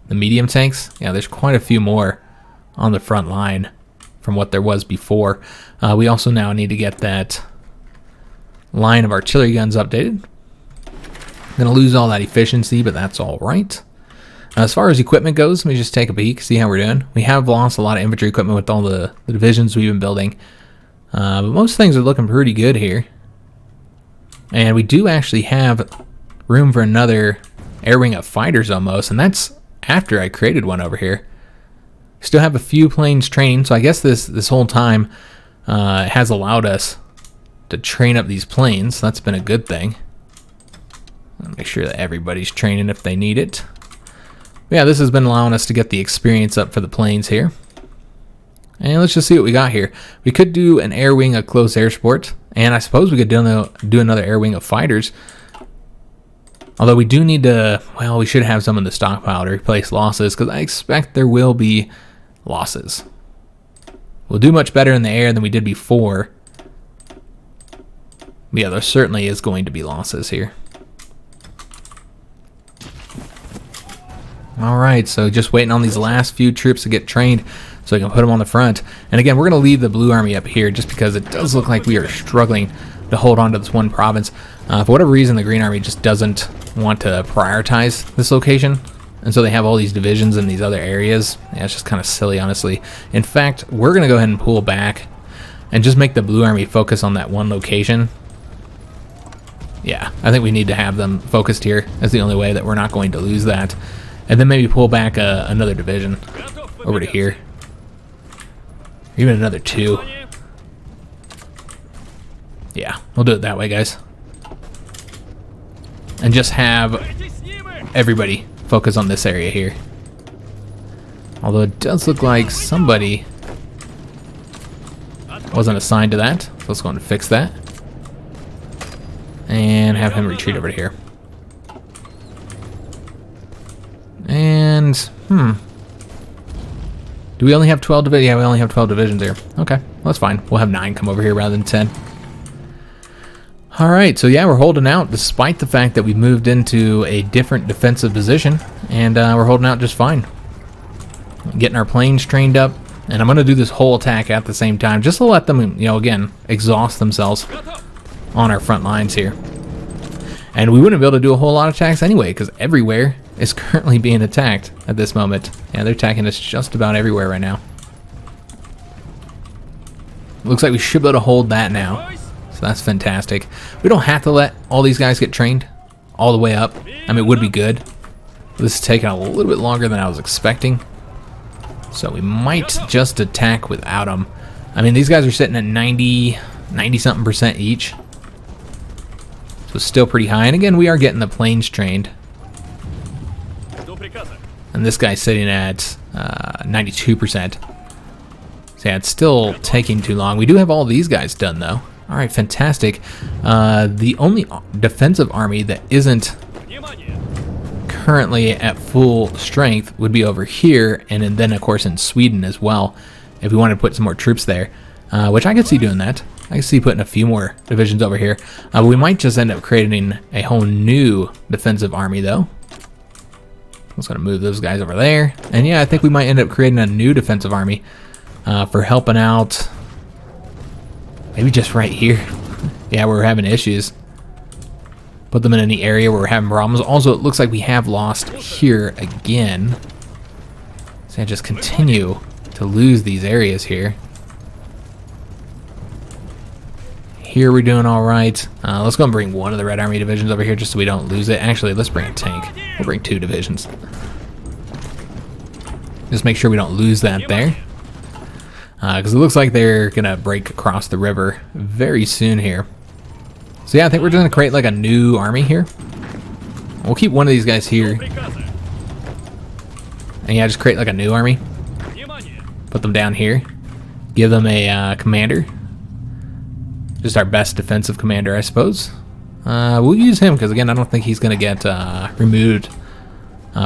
Speaker 1: The medium tanks, yeah, there's quite a few more on the front line from what there was before. We also now need to get that line of artillery guns updated. Gonna lose all that efficiency, but that's all right. As far as equipment goes, let me just take a peek, see how we're doing. We have lost a lot of infantry equipment with all the divisions we've been building. But most things are looking pretty good here. And we do actually have room for another air wing of fighters almost, and that's after I created one over here. Still have a few planes training, so I guess this whole time has allowed us to train up these planes. That's been a good thing. I'll make sure that everybody's training if they need it. But yeah, this has been allowing us to get the experience up for the planes here. And let's just see what we got here. We could do an air wing of close air support, and I suppose we could do another air wing of fighters. Although we do need to, well, we should have some in the stockpile to replace losses, because I expect there will be losses. We'll do much better in the air than we did before. But yeah, there certainly is going to be losses here. Alright, so just waiting on these last few troops to get trained so we can put them on the front. And again, we're going to leave the blue army up here just because it does look like we are struggling to hold on to this one province. For whatever reason, the Green Army just doesn't want to prioritize this location, and so they have all these divisions in these other areas. Yeah, it's just kind of silly, honestly. In fact, we're going to go ahead and pull back and just make the Blue Army focus on that one location. Yeah, I think we need to have them focused here. That's the only way that we're not going to lose that. And then maybe pull back another division over to here. Even another 2. Yeah, we'll do it that way, guys. And just have everybody focus on this area here. Although it does look like somebody wasn't assigned to that. So let's go and fix that. And have him retreat over to here. And, do we only have 12 divisions? Yeah, we only have 12 divisions here. Okay, well, that's fine. We'll have 9 come over here rather than 10. Alright, so yeah, we're holding out despite the fact that we moved into a different defensive position. And we're holding out just fine. Getting our planes trained up. And I'm going to do this whole attack at the same time, just to let them, you know, again, exhaust themselves on our front lines here. And we wouldn't be able to do a whole lot of attacks anyway, because everywhere is currently being attacked at this moment. Yeah, they're attacking us just about everywhere right now. Looks like we should be able to hold that now. So that's fantastic. We don't have to let all these guys get trained all the way up. I mean, it would be good. This is taking a little bit longer than I was expecting. So we might just attack without them. I mean, these guys are sitting at 90-something% each. So still pretty high. And again, we are getting the planes trained. And this guy's sitting at 92%. So yeah, it's still taking too long. We do have all these guys done, though. All right, fantastic. The only defensive army that isn't currently at full strength would be over here, and then, of course, in Sweden as well, if we wanted to put some more troops there, which I could see doing that. I could see putting a few more divisions over here. But we might just end up creating a whole new defensive army, though. I'm just going to move those guys over there. And yeah, I think we might end up creating a new defensive army for helping out. Maybe just right here. Yeah, we're having issues. Put them in any area where we're having problems. Also, it looks like we have lost here again. So I just continue to lose these areas here. Here we're doing all right. Let's go and bring one of the Red Army divisions over here just so we don't lose it. Actually, let's bring a tank. We'll bring 2 divisions. Just make sure we don't lose that there. Because it looks like they're going to break across the river very soon here. So yeah, I think we're going to create like a new army here. We'll keep one of these guys here. And yeah, just create like a new army. Put them down here. Give them a commander. Just our best defensive commander, I suppose. We'll use him because, again, I don't think he's going to get removed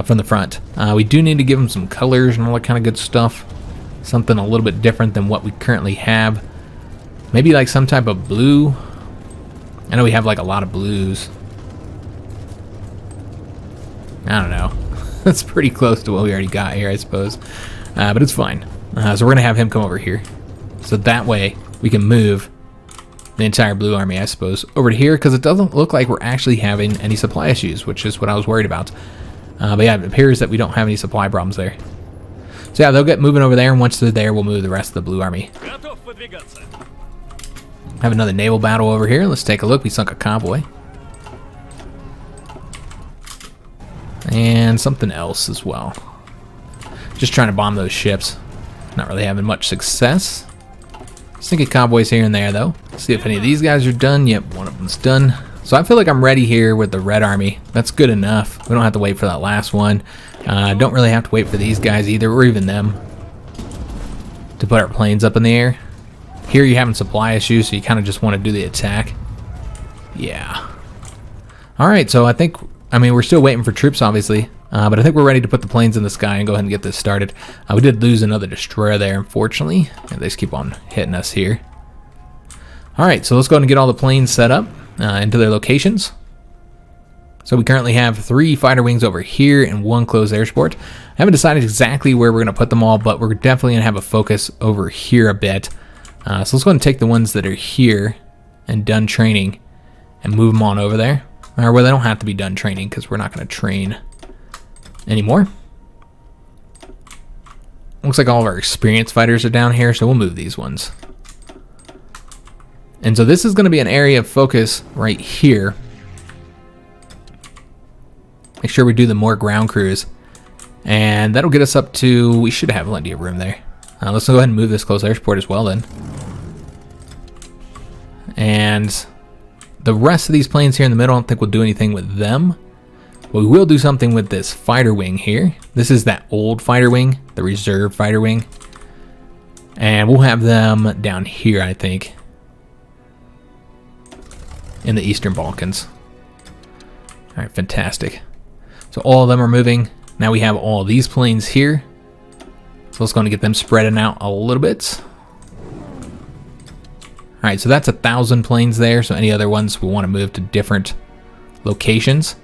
Speaker 1: from the front. We do need to give him some colors and all that kind of good stuff. Something a little bit different than what we currently have. Maybe like some type of blue. I know we have like a lot of blues. I don't know. That's pretty close to what we already got here, I suppose. But it's fine. So we're going to have him come over here. So that way we can move the entire blue army, I suppose, over to here, because it doesn't look like we're actually having any supply issues, which is what I was worried about. But yeah, it appears that we don't have any supply problems there. So yeah, they'll get moving over there, and once they're there, we'll move the rest of the blue army. Have another naval battle over here. Let's take a look. We sunk a convoy. And something else as well. Just trying to bomb those ships. Not really having much success. Sinking convoys here and there, though. See if any of these guys are done. Yep, one of them's done. So I feel like I'm ready here with the Red Army. That's good enough. We don't have to wait for that last one. Don't really have to wait for these guys either, or even them, to put our planes up in the air. Here you're having supply issues, so you kind of just want to do the attack. Yeah. Alright, so I mean, we're still waiting for troops, obviously. But I think we're ready to put the planes in the sky and go ahead and get this started. We did lose another destroyer there, unfortunately. And they just keep on hitting us here. Alright, so let's go ahead and get all the planes set up into their locations. So we currently have 3 fighter wings over here and 1 closed air support. I haven't decided exactly where we're going to put them all, but we're definitely going to have a focus over here a bit. So let's go ahead and take the ones that are here and done training and move them on over there. Or well, they don't have to be done training because we're not going to train anymore. Looks like all of our experienced fighters are down here, so we'll move these ones. And so this is going to be an area of focus right here. Make sure we do the more ground crews. And that'll get us up to, we should have plenty of room there. Let's go ahead and move this close air support as well then. And the rest of these planes here in the middle, I don't think we'll do anything with them. But we will do something with this fighter wing here. This is that old fighter wing, the reserve fighter wing. And we'll have them down here, I think, in the Eastern Balkans. All right, fantastic. So all of them are moving. Now we have all these planes here. So let's go and get them spreading out a little bit. All right, so that's 1,000 planes there. So any other ones we want to move to different locations.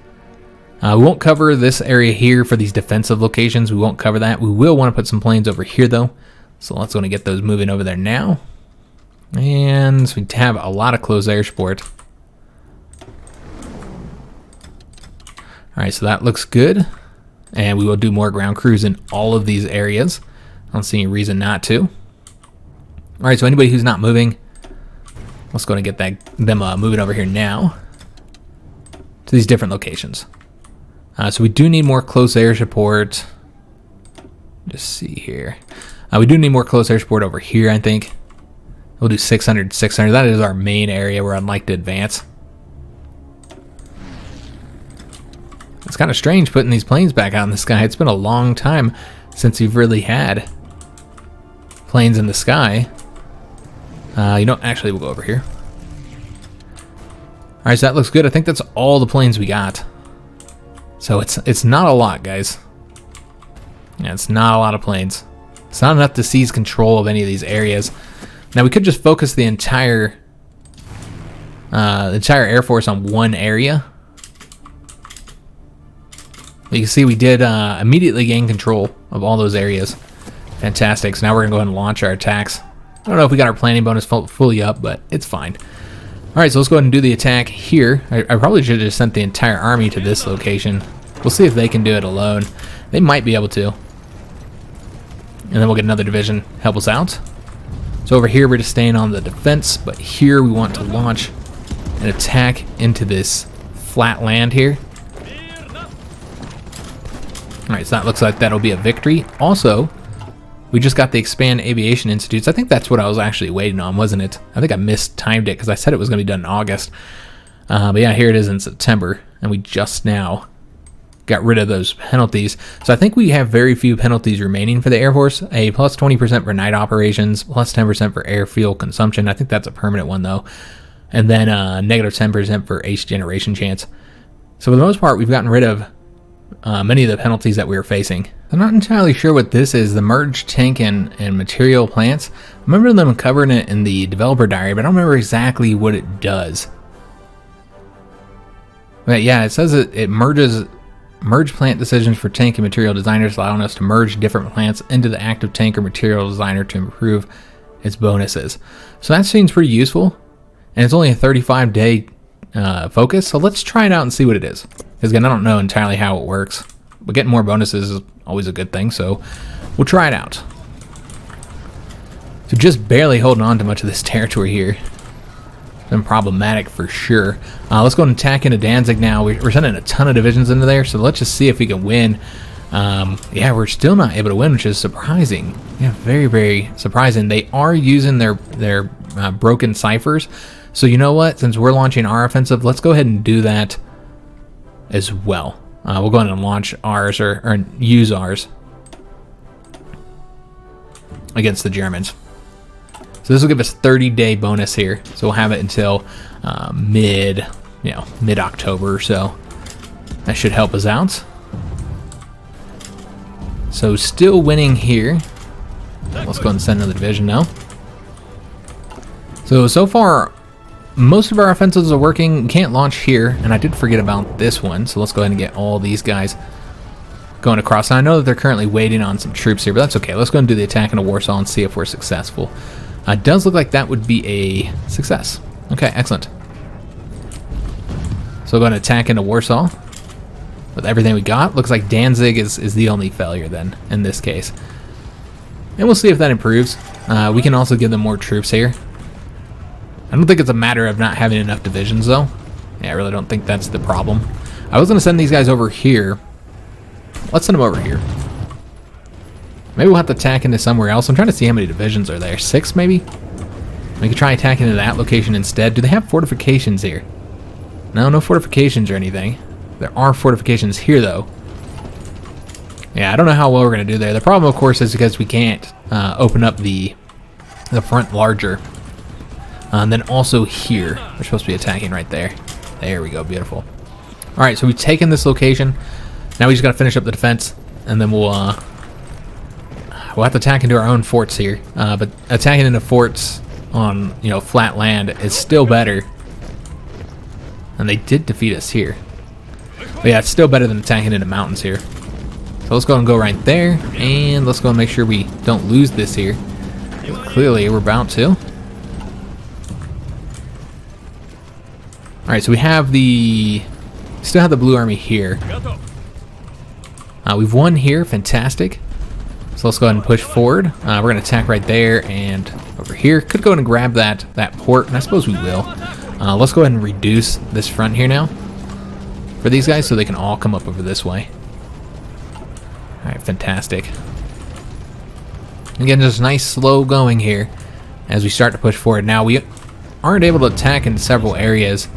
Speaker 1: We won't cover this area here for these defensive locations. We won't cover that. We will want to put some planes over here though. So let's go and get those moving over there now. And we have a lot of closed air support. All right, so that looks good. And we will do more ground crews in all of these areas. I don't see any reason not to. All right, so anybody who's not moving, Let's go and get them moving over here now to these different locations. So we do need more close air support. Just see here. We do need more close air support over here, I think. We'll do 600, 600. That is our main area where I'd like to advance. It's kind of strange putting these planes back out in the sky. It's been a long time since we've really had planes in the sky. You know, actually, we'll go over here. All right, so that looks good. I think that's all the planes we got. So it's not a lot, guys. Yeah, it's not a lot of planes. It's not enough to seize control of any of these areas. Now we could just focus the entire Air Force on one area. You can see we did immediately gain control of all those areas. Fantastic. So now we're gonna go ahead and launch our attacks. I don't know if we got our planning bonus fully up, but it's fine. All right, so let's go ahead and do the attack here. I probably should have just sent the entire army to this location. We'll see if they can do it alone. They might be able to. And then we'll get another division help us out. So over here, we're just staying on the defense, but here we want to launch an attack into this flat land here. All right, so that looks like that'll be a victory. Also, we just got the Expand Aviation Institutes. I think that's what I was actually waiting on, wasn't it? I think I mistimed it because I said it was going to be done in August. But yeah, here it is in September, and we just now got rid of those penalties. So I think we have very few penalties remaining for the Air Force. A plus 20% for night operations, plus 10% for air fuel consumption. I think that's a permanent one, though. And then negative 10% for ace generation chance. So for the most part, we've gotten rid of many of the penalties that we were facing. I'm not entirely sure what this is, the merged tank and material plants. I remember them covering it in the developer diary, but I don't remember exactly what it does. But yeah, it says it merge plant decisions for tank and material designers, allowing us to merge different plants into the active tank or material designer to improve its bonuses. So that seems pretty useful, and it's only a 35-day focus, so let's try it out and see what it is. Because again, I don't know entirely how it works, but getting more bonuses is always a good thing, so we'll try it out. So just barely holding on to much of this territory here. Been problematic for sure. Let's go and attack into Danzig now. We're sending a ton of divisions into there, so let's just see if we can win. Yeah, we're still not able to win, which is surprising. Yeah, very, very surprising. They are using their broken ciphers. So you know what? Since we're launching our offensive, let's go ahead and do that as well. We'll go ahead and launch ours or use ours against the Germans. So this will give us 30-day bonus here. So we'll have it until mid-October or so. That should help us out. So still winning here. Let's go ahead and send another division now. So far, most of our offensives are working. We can't launch here, and I did forget about this one. So let's go ahead and get all these guys going across. And I know that they're currently waiting on some troops here, but that's okay. Let's go and do the attack into Warsaw and see if we're successful. It does look like that would be a success. Okay, excellent. So we're going to attack into Warsaw with everything we got. Looks like Danzig is the only failure then in this case. And we'll see if that improves. We can also give them more troops here. I don't think it's a matter of not having enough divisions though. Yeah, I really don't think that's the problem. I was going to send these guys over here. Let's send them over here. Maybe we'll have to attack into somewhere else. I'm trying to see how many divisions are there. 6 maybe? We could try attacking into that location instead. Do they have fortifications here? No fortifications or anything. There are fortifications here though. Yeah, I don't know how well we're going to do there. The problem, of course, is because we can't open up the front larger. And then also here. We're supposed to be attacking right there. There we go. Beautiful. All right, so we've taken this location. Now we just got to finish up the defense, and then we'll have to attack into our own forts here. But attacking into forts on flat land is still better. And they did defeat us here. But yeah, it's still better than attacking into mountains here. So let's go and go right there, and let's go and make sure we don't lose this here. Clearly, we're about to. All right, so we have still have the Blue Army here. We've won here, fantastic. So let's go ahead and push forward. We're going to attack right there and over here. Could go ahead and grab that port, and I suppose we will. Let's go ahead and reduce this front here now for these guys so they can all come up over this way. Alright, fantastic. Again, just nice slow going here as we start to push forward. Now, we aren't able to attack in several areas.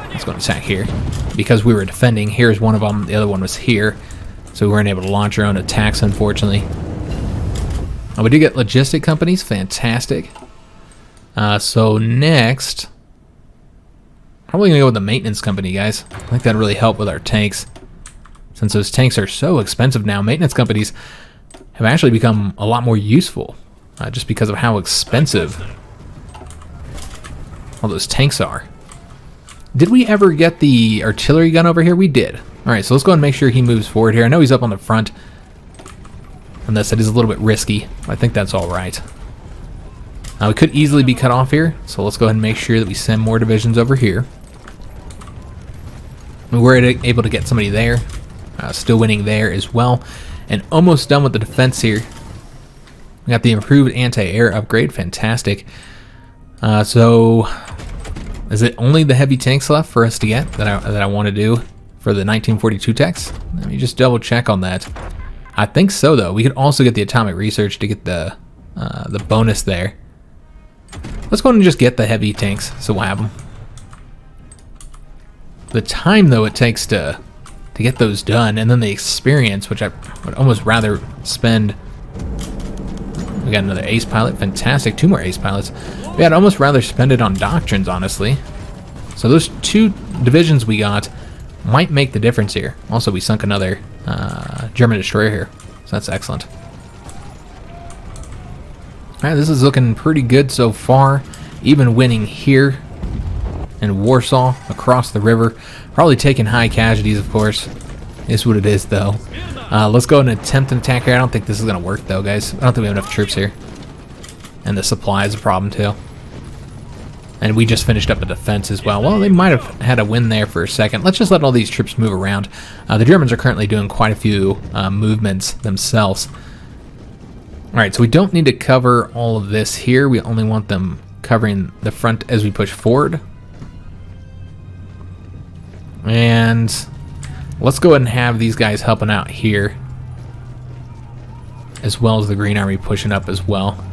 Speaker 1: Let's go and attack here. Because we were defending, here's one of them, the other one was here. So we weren't able to launch our own attacks, unfortunately. We do get logistic companies, fantastic. So next, probably gonna go with the maintenance company, guys. I think that'd really help with our tanks. Since those tanks are so expensive now, maintenance companies have actually become a lot more useful. Just because of how expensive all those tanks are. Did we ever get the artillery gun over here? We did. Alright, so let's go ahead and make sure he moves forward here. I know he's up on the front. And this, it is a little bit risky. I think that's alright. We could easily be cut off here. So let's go ahead and make sure that we send more divisions over here. We were able to get somebody there. Still winning there as well. And almost done with the defense here. We got the improved anti-air upgrade. Fantastic. So is it only the heavy tanks left for us to get that I want to do for the 1942 techs? Let me just double check on that. I think so, though. We could also get the atomic research to get the bonus there. Let's go ahead and just get the heavy tanks, so we'll have them. The time, though, it takes to get those done, and then the experience, which I would almost rather spend. We got another ace pilot, fantastic. 2 more ace pilots. I'd almost rather spend it on doctrines, honestly. So those 2 divisions we got might make the difference here. Also, we sunk another German destroyer here, so that's excellent. Alright, this is looking pretty good so far. Even winning here in Warsaw, across the river. Probably taking high casualties, of course. Is what it is, though. Let's go and attempt an attack here. I don't think this is going to work, though, guys. I don't think we have enough troops here. And the supply is a problem, too. And we just finished up a defense as well. Well, they might have had a win there for a second. Let's just let all these troops move around. The Germans are currently doing quite a few movements themselves. Alright, so we don't need to cover all of this here. We only want them covering the front as we push forward. And let's go ahead and have these guys helping out here, as well as the Green Army pushing up as well.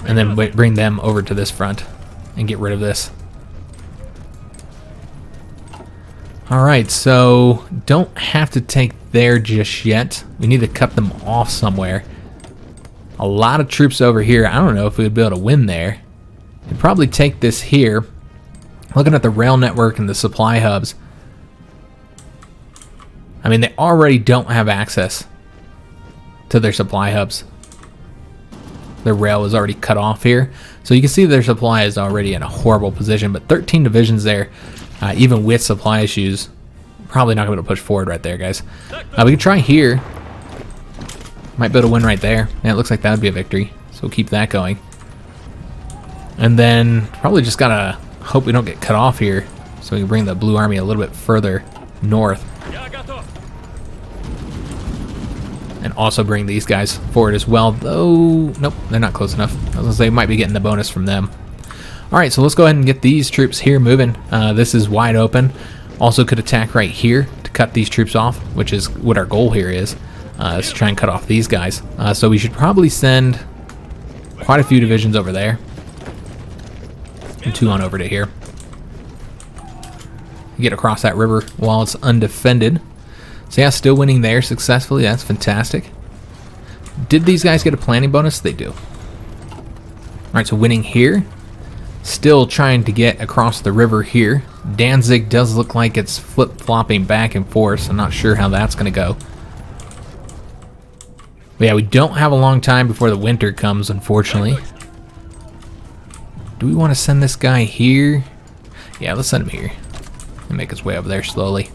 Speaker 1: And then bring them over to this front and get rid of this. Alright, so don't have to take there just yet. We need to cut them off somewhere. A lot of troops over here. I don't know if we would be able to win there. We'd probably take this here. Looking at the rail network and the supply hubs. I mean, they already don't have access to their supply hubs. Their rail is already cut off here. So you can see their supply is already in a horrible position. But 13 divisions there, even with supply issues, probably not going to push forward right there, guys. We can try here. Might be able to win right there. Yeah, it looks like that would be a victory. So we'll keep that going. And then probably just got to hope we don't get cut off here. So we can bring the Blue Army a little bit further north. And also bring these guys forward as well. Though, nope, they're not close enough. I was going to say, might be getting the bonus from them. Alright, so let's go ahead and get these troops here moving. This is wide open. Also could attack right here to cut these troops off, which is what our goal here is to try and cut off these guys. So we should probably send quite a few divisions over there. And 2 on over to here. Get across that river while it's undefended. So yeah, still winning there successfully. That's fantastic. Did these guys get a planning bonus? They do. Alright, so winning here. Still trying to get across the river here. Danzig does look like it's flip-flopping back and forth, so I'm not sure how that's going to go. But yeah, we don't have a long time before the winter comes, unfortunately. Do we want to send this guy here? Yeah, let's send him here. And make his way over there slowly.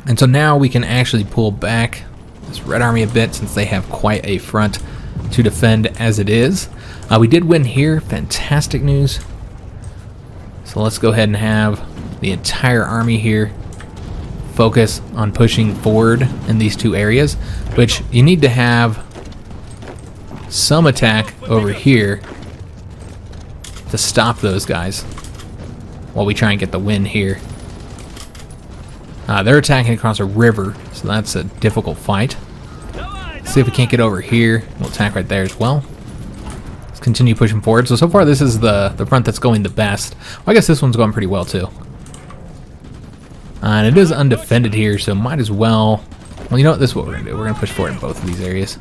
Speaker 1: And so now we can actually pull back this Red Army a bit, since they have quite a front to defend as it is. We did win here. Fantastic news. So let's go ahead and have the entire army here focus on pushing forward in these two areas, which you need to have some attack over here to stop those guys while we try and get the win here. They're attacking across a river, so that's a difficult fight. Let's see if we can't get over here. We'll attack right there as well. Let's continue pushing forward. So far this is the front that's going the best. Well, I guess this one's going pretty well too. And it is undefended here, so might as well... Well, you know what? This is what we're going to do. We're going to push forward in both of these areas.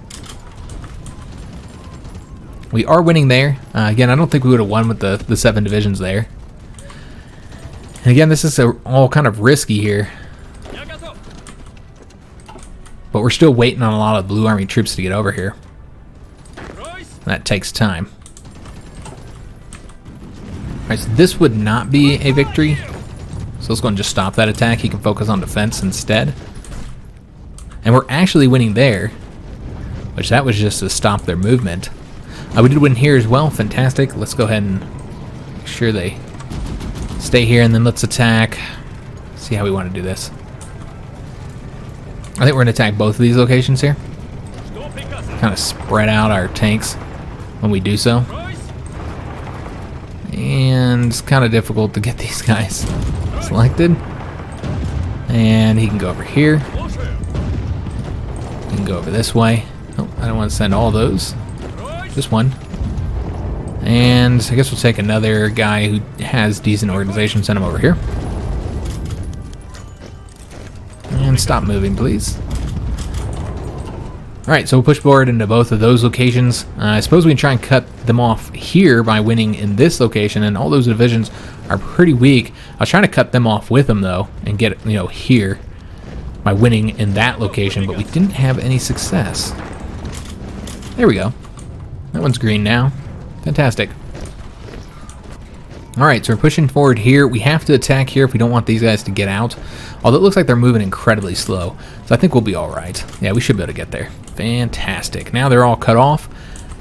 Speaker 1: We are winning there. Again, I don't think we would have won with the 7 divisions there. And again, this is all kind of risky here. But we're still waiting on a lot of Blue Army troops to get over here. That takes time. Alright, so this would not be a victory. So let's go and just stop that attack. He can focus on defense instead. And we're actually winning there, which that was just to stop their movement. We did win here as well. Fantastic. Let's go ahead and make sure they stay here, and then let's attack. See how we want to do this. I think we're going to attack both of these locations here. Kind of spread out our tanks when we do so. And it's kind of difficult to get these guys selected. And he can go over here. He can go over this way. Oh, I don't want to send all those. Just one. And I guess we'll take another guy who has decent organization, send him over here. And stop moving, please. Alright, so we'll push forward into both of those locations. I suppose we can try and cut them off here by winning in this location, and all those divisions are pretty weak. I was trying to cut them off with them, though, and get, here by winning in that location, but we didn't have any success. There we go. That one's green now. Fantastic. Alright, so we're pushing forward here. We have to attack here if we don't want these guys to get out. Although it looks like they're moving incredibly slow. So I think we'll be alright. Yeah, we should be able to get there. Fantastic. Now they're all cut off.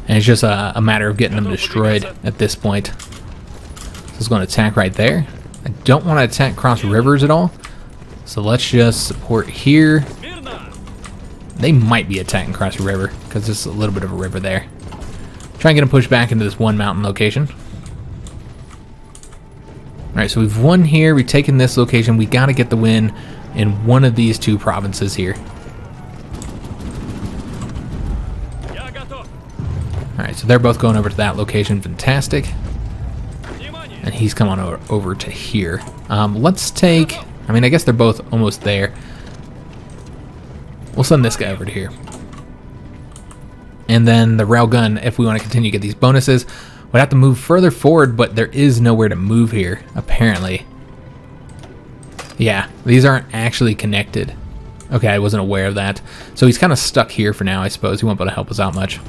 Speaker 1: And it's just a matter of getting them destroyed at this point. So it's going to attack right there. I don't want to attack cross rivers at all. So let's just support here. They might be attacking across a river, because there's a little bit of a river there. Try and get them pushed back into this one mountain location. Alright, so we've won here. We've taken this location. We got to get the win in one of these two provinces here. Alright, so they're both going over to that location. Fantastic. And he's come on over to here. Let's take... I mean, I guess they're both almost there. We'll send this guy over to here. And then the railgun, if we want to continue to get these bonuses, we'd have to move further forward, but there is nowhere to move here, apparently. Yeah, these aren't actually connected. Okay, I wasn't aware of that. So he's kind of stuck here for now, I suppose. He won't be able to help us out much.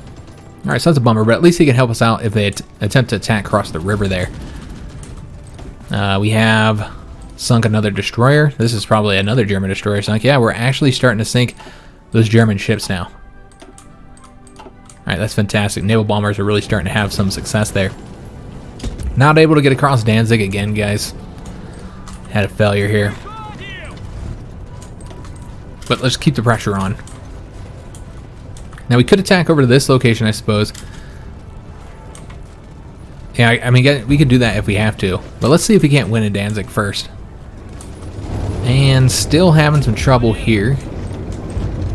Speaker 1: Alright, so that's a bummer, but at least he can help us out if they attempt to attack across the river there. We have sunk another destroyer. This is probably another German destroyer sunk. Yeah, we're actually starting to sink those German ships now. Alright, that's fantastic. Naval bombers are really starting to have some success there. Not able to get across Danzig again, guys. Had a failure here. But let's keep the pressure on. Now we could attack over to this location, I suppose. Yeah, I mean, we could do that if we have to. But let's see if we can't win in Danzig first. And still having some trouble here.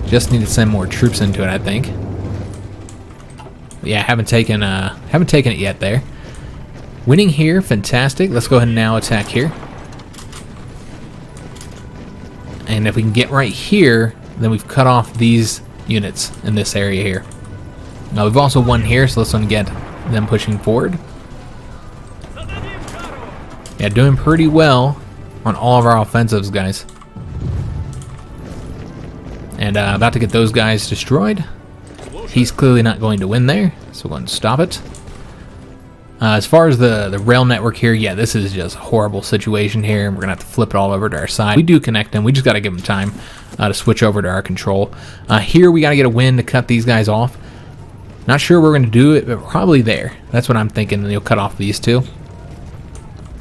Speaker 1: Just need to send more troops into it, I think. Yeah, haven't taken it yet there. Winning here, fantastic. Let's go ahead and now attack here. And if we can get right here, then we've cut off these units in this area here. Now we've also won here, so let's get them pushing forward. Yeah, doing pretty well on all of our offensives, guys. And about to get those guys destroyed. He's clearly not going to win there, so we're going to stop it. As far as the rail network here, yeah, this is just a horrible situation here. We're going to have to flip it all over to our side. We do connect them. We just got to give them time to switch over to our control. Here we got to get a win to cut these guys off. Not sure we're going to do it, but probably there. That's what I'm thinking, and you'll cut off these two.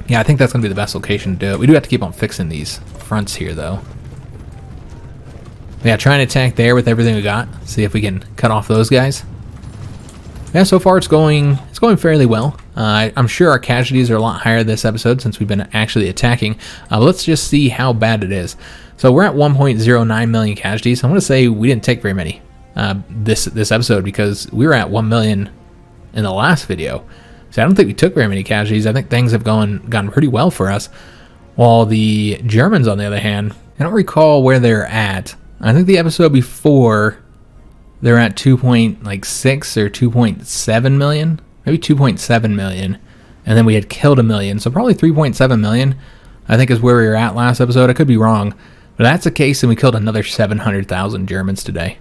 Speaker 1: Yeah, I think that's going to be the best location to do it. We do have to keep on fixing these fronts here, though. Yeah, trying to attack there with everything we got. See if we can cut off those guys. Yeah, so far it's going fairly well. I'm sure our casualties are a lot higher this episode since we've been actually attacking. Let's just see how bad it is. So we're at 1.09 million casualties. I'm going to say we didn't take very many this episode because we were at 1 million in the last video. So I don't think we took very many casualties. I think things have gone pretty well for us. While the Germans, on the other hand, I don't recall where they're at. I think the episode before they're at 2.6 or 2.7 million, maybe 2.7 million, and then we had killed 1 million, so probably 3.7 million I think is where we were at last episode. I could be wrong, but that's the case, and we killed another 700,000 Germans today,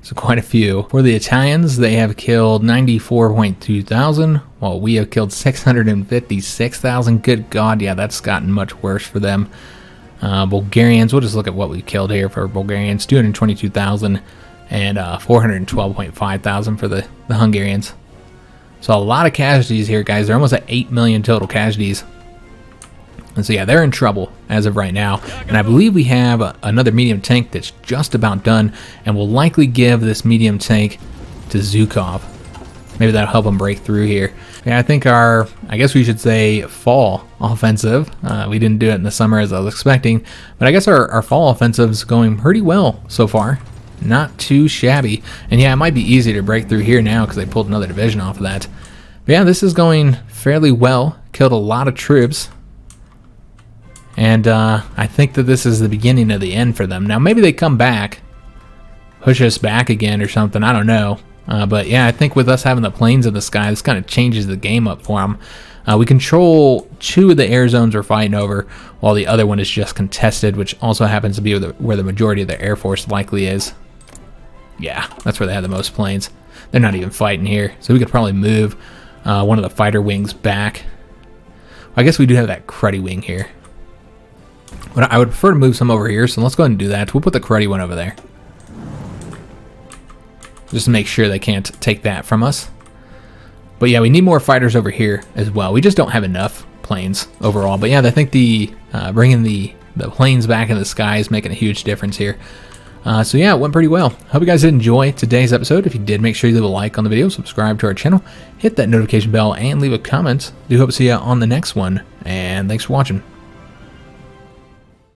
Speaker 1: so quite a few. For the Italians, they have killed 94.2 thousand, while we have killed 656,000. Good God, yeah, that's gotten much worse for them. Bulgarians, we'll just look at what we killed here for Bulgarians, 222,000. And 412.5 thousand for the Hungarians. So a lot of casualties here, guys. They're almost at 8 million total casualties. And so yeah, they're in trouble as of right now. And I believe we have another medium tank that's just about done, and we'll likely give this medium tank to Zhukov. Maybe that'll help him break through here. Yeah, I think I guess we should say fall offensive. We didn't do it in the summer as I was expecting, but I guess our fall offensive's going pretty well so far. Not too shabby. And yeah, it might be easy to break through here now because they pulled another division off of that. But yeah, this is going fairly well. Killed a lot of troops. And I think that this is the beginning of the end for them. Now, maybe they come back, push us back again or something. I don't know. But yeah, I think with us having the planes in the sky, this kind of changes the game up for them. We control 2 of the air zones we're fighting over, while the other one is just contested, which also happens to be where the majority of the Air Force likely is. Yeah, that's where they have the most planes. They're not even fighting here, so we could probably move one of the fighter wings back. I guess we do have that cruddy wing here. But I would prefer to move some over here, so let's go ahead and do that. We'll put the cruddy one over there, just to make sure they can't take that from us. But yeah, we need more fighters over here as well. We just don't have enough planes overall. But yeah, I think bringing the planes back in the sky is making a huge difference here. So yeah, it went pretty well. Hope you guys did enjoy today's episode. If you did, make sure you leave a like on the video, subscribe to our channel, hit that notification bell, and leave a comment. Do hope to see you on the next one, and thanks for watching.